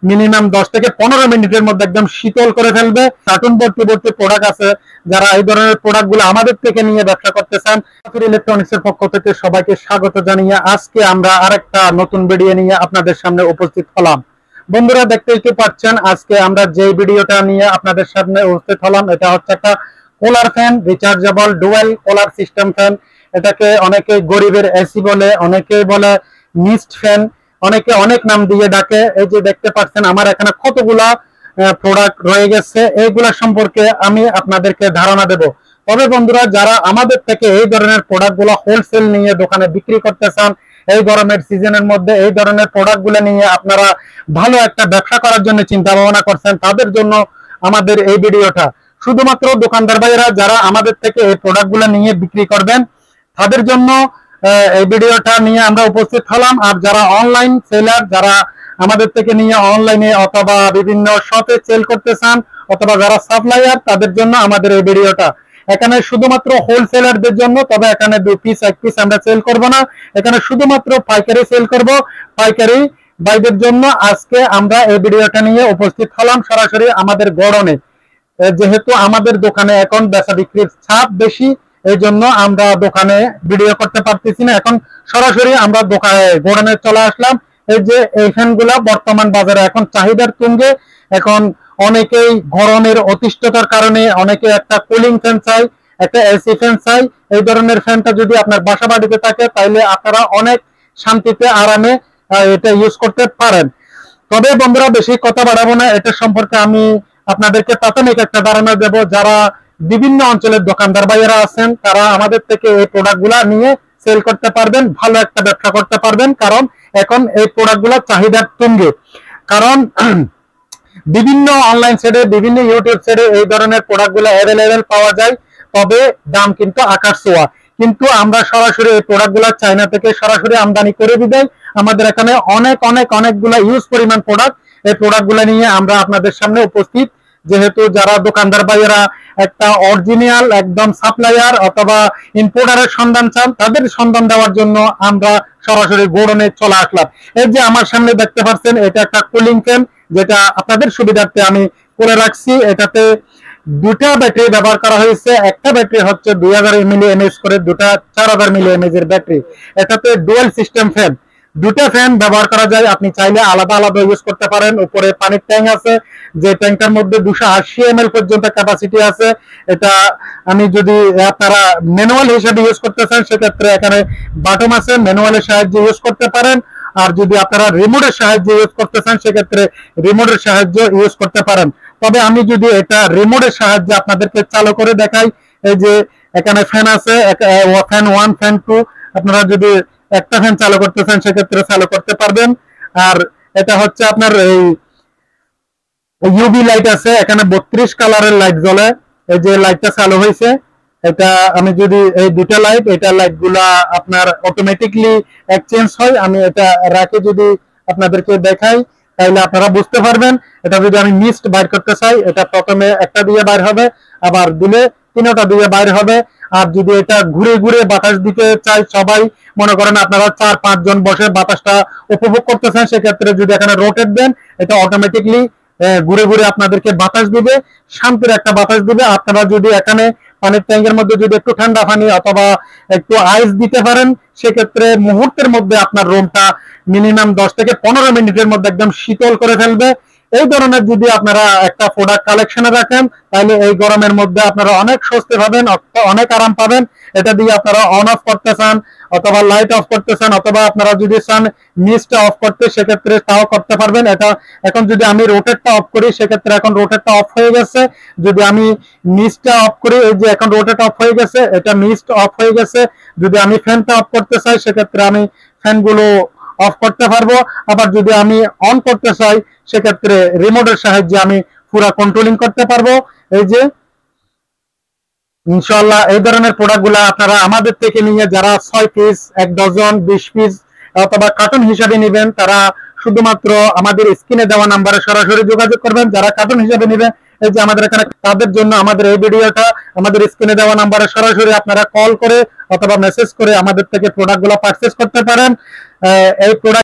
Minimum 10 থেকে 15 মিনিটের মধ্যে একদম শীতল করে ফেলবে। কার্টুন ভর্তি ভর্তি প্রোডাক্ট আছে। যারা এই ধরনের প্রোডাক্ট গুলো আমাদের থেকে নিয়ে ব্যবসা করতে চান, ইলেকট্রনিক্স এর পক্ষ থেকে সবাইকে স্বাগত জানিয়ে আজকে আমরা আরেকটা নতুন ভিডিও নিয়ে আপনাদের সামনে উপস্থিত হলাম। বন্ধুরা, দেখতেই তো পাচ্ছেন আজকে আমরা যে ভিডিওটা নিয়ে আপনাদের সামনে উপস্থিত হলাম, এটা হচ্ছে একটা cooler fan, rechargeable dual cooler system fan. এটাকে অনেকে গরিবের এসি বলে, অনেকে বলে মিস্ট ফ্যান, অনেকে অনেক নাম দিয়ে ডাকে। এই যে দেখতে পাচ্ছেন আমার এখানে কতগুলা প্রোডাক্ট রয়ে গেছে, এইগুলা সম্পর্কে আমি আপনাদেরকে ধারণা দেব। তবে বন্ধুরা, যারা আমাদের থেকে এই ধরনের প্রোডাক্ট গুলো হোলসেল নিয়ে দোকানে বিক্রি করতে চান, এই গরমের সিজনের মধ্যে এই ধরনের প্রোডাক্ট গুলো নিয়ে আপনারা ভালো একটা ব্যবসা করার জন্য চিন্তা ভাবনা করছেন, তাদের জন্য আমাদের এই ভিডিওটা। শুধুমাত্র দোকানদার ভাইয়েরা যারা আমাদের থেকে এই প্রোডাক্ট গুলো নিয়ে বিক্রি করবেন, তাদের জন্য এই ভিডিওটা নিয়ে আমরা উপস্থিত হলাম। আর যারা অনলাইন সেলার, যারা আমাদের থেকে নিয়ে অনলাইনে অথবা বিভিন্ন শপে সেল করতে চান, অথবা যারা সাপ্লায়ার, তাদের জন্য আমাদের এই ভিডিওটা। এখানে শুধুমাত্র হোলসেলারদের জন্য, তবে এখানে 2 পিস 1 পিস আমরা সেল করব না, এখানে শুধুমাত্র পাইকারি সেল করব। পাইকারি ভাইদের জন্য আজকে আমরা এই ভিডিওটা নিয়ে উপস্থিত হলাম সরাসরি আমাদের গোডাউনে। যেহেতু আমাদের দোকানে এখন বেচা বিক্রির চাপ বেশি, এই জন্য আমরা দোকানে ভিডিও করতে পারতেছি না। এখন সরাসরি আমরা দোকানে গোডাউনে চলে আসলাম। এই যে এই ফ্যানগুলা বর্তমান বাজারে এখন চাহিদার তুঙ্গে। এখন অনেকেই গরমের অতিষ্ঠতার কারণে অনেকে একটা কুলিং ফ্যান চাই, একটা এসি ফ্যান চাই। এই ধরনের ফ্যানটা যদি আপনার বাসা বাড়িতে থাকে, তাহলে আপনারা অনেক শান্তিতে আরামে এটা ইউজ করতে পারেন। তবে বন্ধুরা, বেশি কথা বাড়াবো না, এটা সম্পর্কে আমি আপনাদেরকে প্রাথমিক একটা ধারণা দেব। যারা বিভিন্ন অঞ্চলের দোকানদার ভাইয়েরা আছেন, তারা আমাদের থেকে এই প্রোডাক্ট গুলা নিয়ে সেল করতে পারবেন, ভালো একটা ব্যবসা করতে পারবেন। কারণ এখন এই প্রোডাক্ট গুলা চাহিদার তুঙ্গে। কারণ বিভিন্ন অনলাইন সাইটে, বিভিন্ন ইউটিউব সাইটে এই ধরনের প্রোডাক্ট গুলো অ্যাভেলেবেল পাওয়া যায়, তবে দাম কিন্তু আকাশ ছোঁয়া। কিন্তু আমরা সরাসরি এই প্রোডাক্ট গুলা চায়না থেকে সরাসরি আমদানি করে দিই। আমাদের এখানে অনেকগুলা ইউজ পরিমাণ প্রোডাক্ট, এই প্রোডাক্ট গুলা নিয়ে আমরা আপনাদের সামনে উপস্থিত। যেহেতু যারা দোকানদার ভাইয়েরা একটা অরিজিনাল একদম সাপ্লায়ার অথবা ইম্পোর্টারের সন্ধান চান, তাদের সন্ধান দেওয়ার জন্য আমরা সরাসরি গোডাউনে চলে আসলাম। এই যে আমার সামনে দেখতে পাচ্ছেন, এটা একটা কুলিং ফ্যান, যেটা আপনাদের সুবিধার্থে আমি করে রাখছি। এটাতে 2টা ব্যাটারি ব্যবহার করা হয়েছে। একটা ব্যাটারি হচ্ছে 2000 mAh করে, 2টা 4000 mAh এর ব্যাটারি। এটাতে ডুয়াল সিস্টেম ফ্যান, 2টা ফ্যান ব্যবহার করা যায়। আপনি চাইলে আলাদা আলাদা ইউজ করতে পারেন। উপরে পানির ট্যাঙ্ক আছে, যে ট্যাঙ্কটার মধ্যে 280 ml পর্যন্ত ক্যাপাসিটি আছে। এটা আমি যদি আপনারা ম্যানুয়াল হিসেবে ইউজ করতে চান, সেক্ষেত্রে এখানে বাটন আছে, ম্যানুয়ালের সাহায্যে ইউজ করতে পারেন। আর যদি আপনারা রিমোটের সাহায্যে ইউজ করতে চান, সেক্ষেত্রে রিমোটের সাহায্যে ইউজ করতে পারেন। তবে আমি যদি এটা রিমোটের সাহায্যে আপনাদেরকে চালু করে দেখাই, এই যে এখানে ফ্যান আছে, ফ্যান 1, ফ্যান 2। আপনারা যদি একটা ফ্যান চালু করতে চান, সেক্ষেত্রে চালু করতে পারবেন। আর এটা হচ্ছে আপনার এই ইউভি লাইট আছে, এখানে 32 কালারের লাইট জ্বলে। এই যে লাইটটা চালু হয়েছে, এটা আমি যদি এই 2টা লাইট, এটা লাইট গুলা আপনার অটোমেটিকলি এক্সচেঞ্জ হয়। আমি এটা রাখে যদি আপনাদেরকে দেখাই, তাহলে আপনারা বুঝতে পারবেন। এটা যদি আমি মিস্ট বাইর করতে চাই, এটা প্রথমে একটা দিয়ে বাইর হবে, আবার দিলে 3টা দিয়ে বাইর হবে। আর যদি এটা ঘুরে ঘুরে বাতাস দিতে চাই, সবাই মনে করেন আপনারা 4-5 জন বসে বাতাসটা উপভোগ করতেছেন, সেক্ষেত্রে যদি এখানে রোটেট দেন, এটা অটোমেটিকলি ঘুরে ঘুরে আপনাদেরকে বাতাস দিবে, শান্তির একটা বাতাস দিবে। আপনারা যদি এখানে পানির ট্যাঙ্কের মধ্যে যদি একটু ঠান্ডা পানি অথবা একটু আইস দিতে পারেন, সেক্ষেত্রে মুহূর্তের মধ্যে আপনার রুমটা মিনিমাম 10 থেকে 15 মিনিটের মধ্যে একদম শীতল করে ফেলবে। এই ধরনের যদি আপনারা একটা প্রোডাক্ট কালেকশনে রাখেন, তাহলে এই গরমের মধ্যে আপনারা অনেক স্বস্তি পাবেন, অনেক আরাম পাবেন। এটা দিয়ে আপনারা অন অফ করতে চান, অথবা লাইট অফ করতে চান, অথবা আপনারা যদি চান মিস্টটা অফ করতে, সেক্ষেত্রে তাও করতে পারবেন। এটা এখন যদি আমি রোটেটটা অফ করি, সেক্ষেত্রে এখন রোটেটটা অফ হয়ে গেছে। যদি আমি মিস্টটা অফ করি, এই যে এখন রোটেট অফ হয়ে গেছে, এটা মিস্ট অফ হয়ে গেছে। যদি আমি ফ্যানটা অফ করতে চাই, সেক্ষেত্রে আমি ফ্যানগুলো অফ করতে পারবো। আবার যদি আমি অন করতে চাই, সেক্ষেত্রে রিমোটের সাহায্যে আমি পুরো কন্ট্রোলিং করতে পারবো। এই যে ইনশাআল্লাহ এই ধরনের প্রোডাক্ট গুলা আপনারা আমাদের থেকে নিয়ে, যারা 6 পিস, 1 ডজন, 20 পিস অথবা কার্টুন হিসাবে নেবেন, তারা শুধুমাত্র আমাদের স্ক্রিনে দেওয়া নাম্বারে সরাসরি যোগাযোগ করবেন। যারা কার্টুন হিসাবে নেবেন, এই যে আমাদের এখানে, তাদের জন্য আমাদের এই ভিডিওটা, আমাদের স্ক্রিনে দেওয়া নাম্বারে সরাসরি আপনারা কল করে অথবা মেসেজ করে আমাদের থেকে প্রোডাক্ট গুলো পারচেজ করতে পারেন। এই প্রোডাক্ট